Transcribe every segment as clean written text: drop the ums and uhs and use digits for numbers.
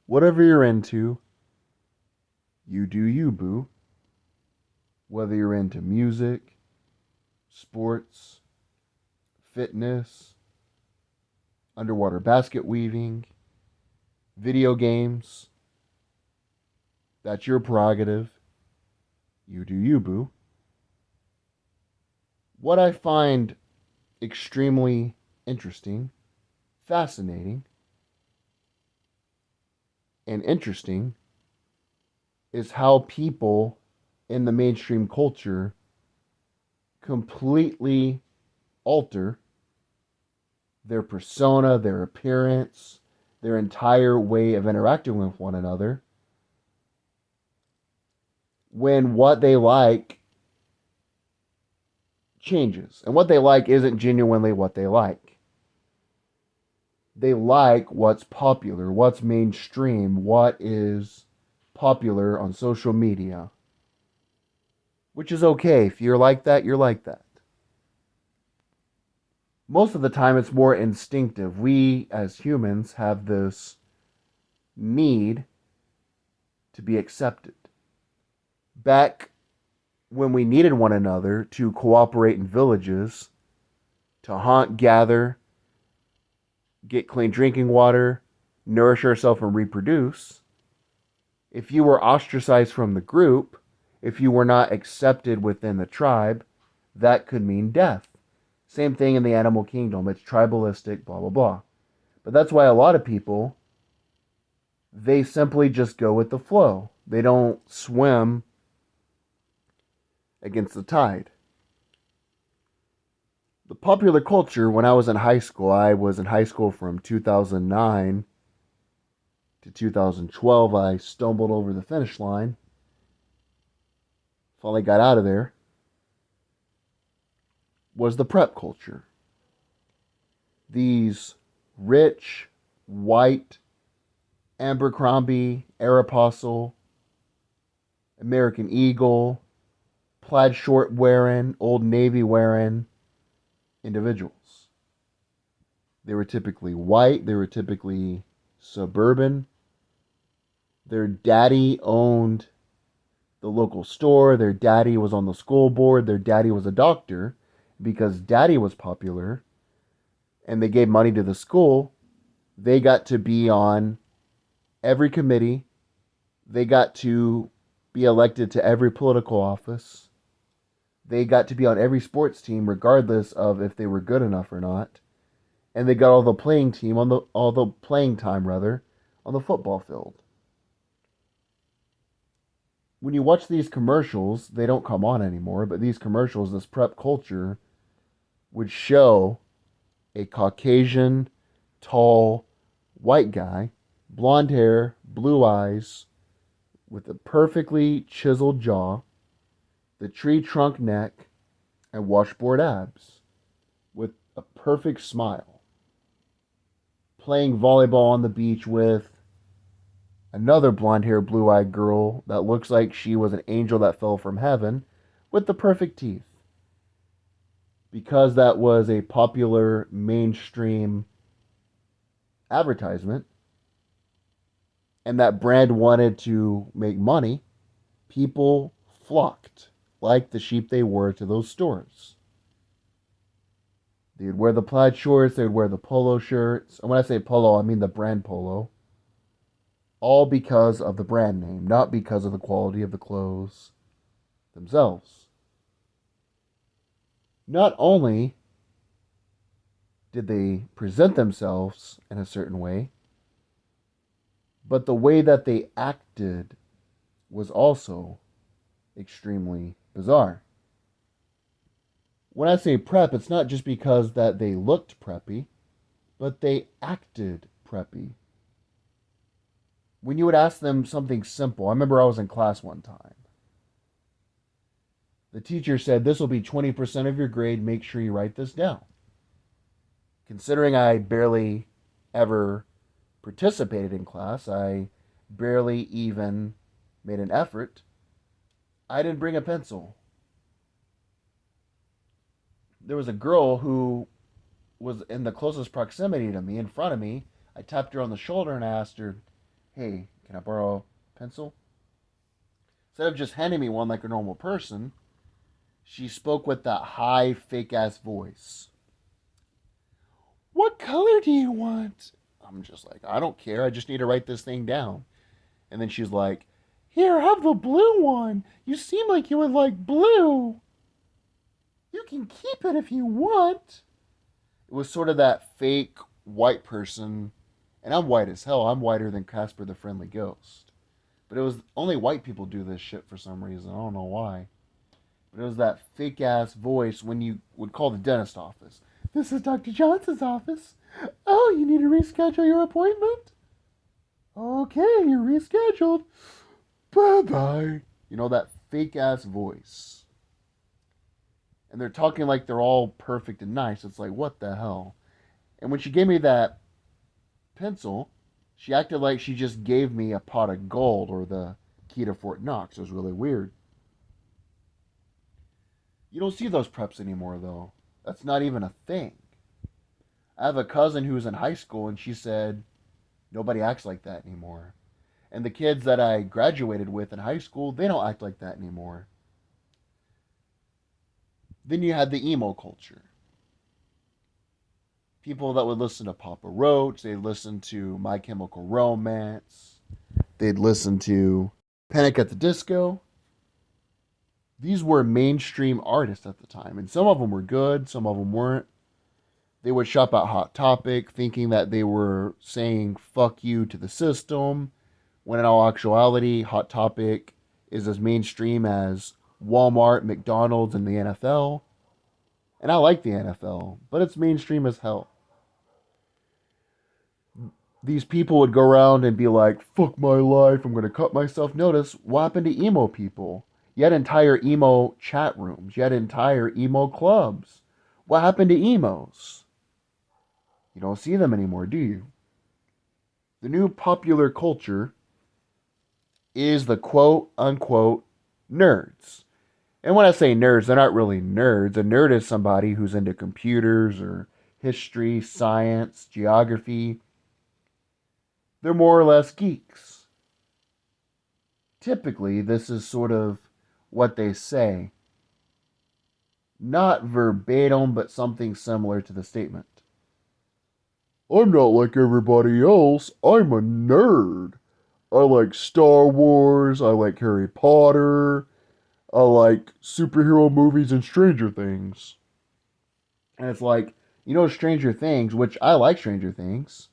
Whatever you're into, you do you, boo. Whether you're into music, sports, fitness, underwater basket weaving, video games, that's your prerogative. You do you, boo. What I find extremely interesting, fascinating, and interesting is how people in the mainstream culture completely alter their persona, their appearance, their entire way of interacting with one another when what they like changes. And what they like isn't genuinely what they like. They like what's popular, what's mainstream, what is popular on social media. Which is okay. If you're like that, you're like that. Most of the time, it's more instinctive. We, as humans, have this need to be accepted. Back when we needed one another to cooperate in villages, to hunt, gather, get clean drinking water, nourish ourselves, and reproduce, if you were ostracized from the group, if you were not accepted within the tribe, that could mean death. Same thing in the animal kingdom. It's tribalistic, blah, blah, blah. But that's why a lot of people, they simply just go with the flow. They don't swim against the tide. The popular culture, when I was in high school, I was in high school from 2009 to 2012. I stumbled over the finish line. Finally got out of there. Was the prep culture. These rich, white, Abercrombie, Aeropostale, American Eagle, plaid short wearing, Old Navy wearing individuals. They were typically white, they were typically suburban. Their daddy owned the local store, their daddy was on the school board, their daddy was a doctor. Because daddy was popular and they gave money to the school, they got to be on every committee. They got to be elected to every political office. They got to be on every sports team, regardless of if they were good enough or not. And they got all the playing time on the football field. When you watch these commercials, they don't come on anymore, but these commercials, this prep culture, would show a Caucasian, tall, white guy, blonde hair, blue eyes, with a perfectly chiseled jaw, the tree trunk neck, and washboard abs, with a perfect smile, playing volleyball on the beach with another blonde haired, blue eyed girl that looks like she was an angel that fell from heaven, with the perfect teeth. Because that was a popular mainstream advertisement and that brand wanted to make money, people flocked like the sheep they were to those stores. They'd wear the plaid shorts, they'd wear the polo shirts. And when I say polo, I mean the brand polo. All because of the brand name, not because of the quality of the clothes themselves. Not only did they present themselves in a certain way, but the way that they acted was also extremely bizarre. When I say prep, it's not just because that they looked preppy, but they acted preppy. When you would ask them something simple, I remember I was in class one time. The teacher said, "This will be 20% of your grade. Make sure you write this down." Considering I barely ever participated in class, I barely even made an effort, I didn't bring a pencil. There was a girl who was in the closest proximity to me, in front of me. I tapped her on the shoulder and I asked her, hey, can I borrow a pencil? Instead of just handing me one like a normal person, she spoke with that high, fake ass voice. What color do you want? I'm just like, I don't care. I just need to write this thing down. And then she's like, here, have the blue one. You seem like you would like blue. You can keep it if you want. It was sort of that fake white person. And I'm white as hell. I'm whiter than Casper the Friendly Ghost. But it was only white people do this shit for some reason. I don't know why. But it was that fake ass voice when you would call the dentist office. This is Dr. Johnson's office. Oh, you need to reschedule your appointment? Okay, you're rescheduled. Bye bye. You know, that fake ass voice. And they're talking like they're all perfect and nice. It's like, what the hell? And when she gave me that pencil, she acted like she just gave me a pot of gold or the key to Fort Knox. It was really weird. You don't see those preps anymore, though. That's not even a thing. I have a cousin who's in high school, and she said nobody acts like that anymore. And the kids that I graduated with in high school, they don't act like that anymore. Then you had the emo culture. People that would listen to Papa Roach, they'd listen to My Chemical Romance, they'd listen to Panic at the Disco. These were mainstream artists at the time, and some of them were good, some of them weren't. They would shop at Hot Topic thinking that they were saying fuck you to the system, when in all actuality, Hot Topic is as mainstream as Walmart, McDonald's, and the NFL. And I like the NFL, but it's mainstream as hell. These people would go around and be like, fuck my life, I'm going to cut myself. Notice what happened to emo people? You had entire emo chat rooms, you had entire emo clubs. What happened to emos? You don't see them anymore, do you? The new popular culture is the quote unquote nerds. And when I say nerds, they're not really nerds. A nerd is somebody who's into computers or history, science, geography. They're more or less geeks. Typically, this is sort of what they say. Not verbatim, but something similar to the statement. I'm not like everybody else. I'm a nerd. I like Star Wars. I like Harry Potter. I like superhero movies and Stranger Things. And it's like, you know, Stranger Things, which I like Stranger Things,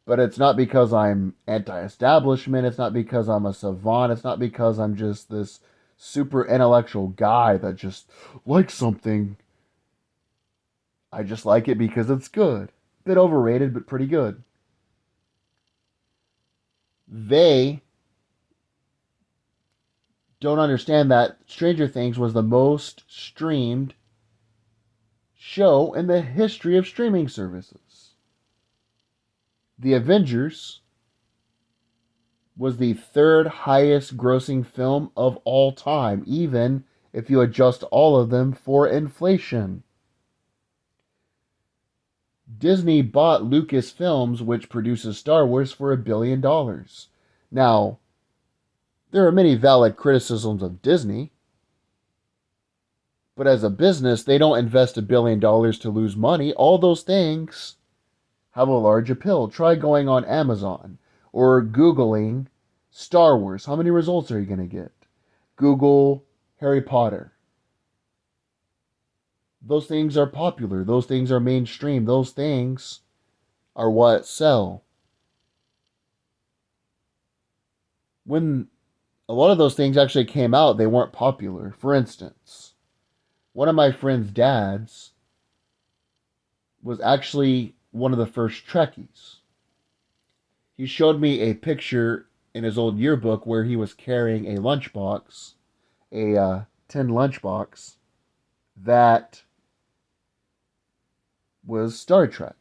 but it's not because I'm anti-establishment. It's not because I'm a savant. It's not because I'm just this super intellectual guy that just likes something. I just like it because it's good. Bit overrated, but pretty good. They don't understand that Stranger Things was the most streamed show in the history of streaming services. The Avengers was the third highest grossing film of all time, even if you adjust all of them for inflation. Disney bought Lucasfilms, which produces Star Wars, for $1 billion. Now, there are many valid criticisms of Disney, but as a business, they don't invest $1 billion to lose money. All those things have a large appeal. Try going on Amazon or Googling Star Wars. How many results are you going to get? Google Harry Potter. Those things are popular. Those things are mainstream. Those things are what sell. When a lot of those things actually came out, they weren't popular. For instance, one of my friend's dads was actually one of the first Trekkies. He showed me a picture in his old yearbook where he was carrying a lunchbox, a tin lunchbox, that was Star Trek.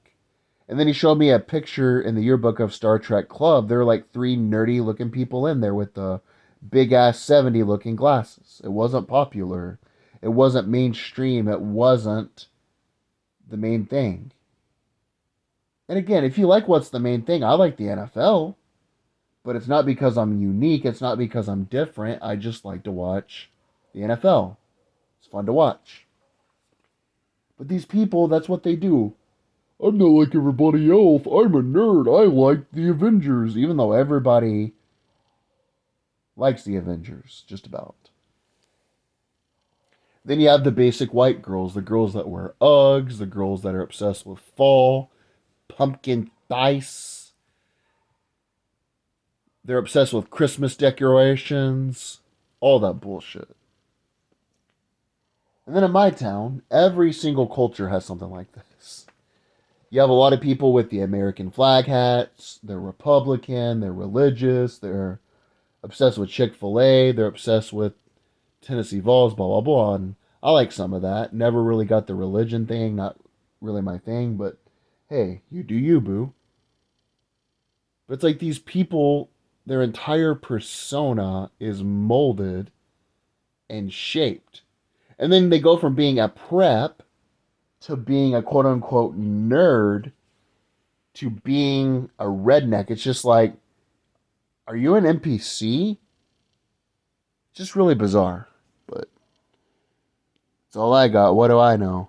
And then he showed me a picture in the yearbook of Star Trek Club. There were like 3 nerdy looking people in there with the big ass 70 looking glasses. It wasn't popular. It wasn't mainstream. It wasn't the main thing. And again, if you like what's the main thing, I like the NFL. But it's not because I'm unique. It's not because I'm different. I just like to watch the NFL. It's fun to watch. But these people, that's what they do. I'm not like everybody else. I'm a nerd. I like the Avengers. Even though everybody likes the Avengers, just about. Then you have the basic white girls, the girls that wear Uggs, the girls that are obsessed with fall, pumpkin spice. They're obsessed with Christmas decorations, all that bullshit. And then in my town, every single culture has something like this. You have a lot of people with the American flag hats. They're Republican, they're religious, they're obsessed with Chick-fil-A, they're obsessed with Tennessee Vols, blah, blah, blah. And I like some of that. Never really got the religion thing, not really my thing, but hey, you do you, boo. But it's like these people, their entire persona is molded and shaped. And then they go from being a prep to being a quote unquote nerd to being a redneck. It's just like, are you an NPC? Just really bizarre. But that's all I got. What do I know?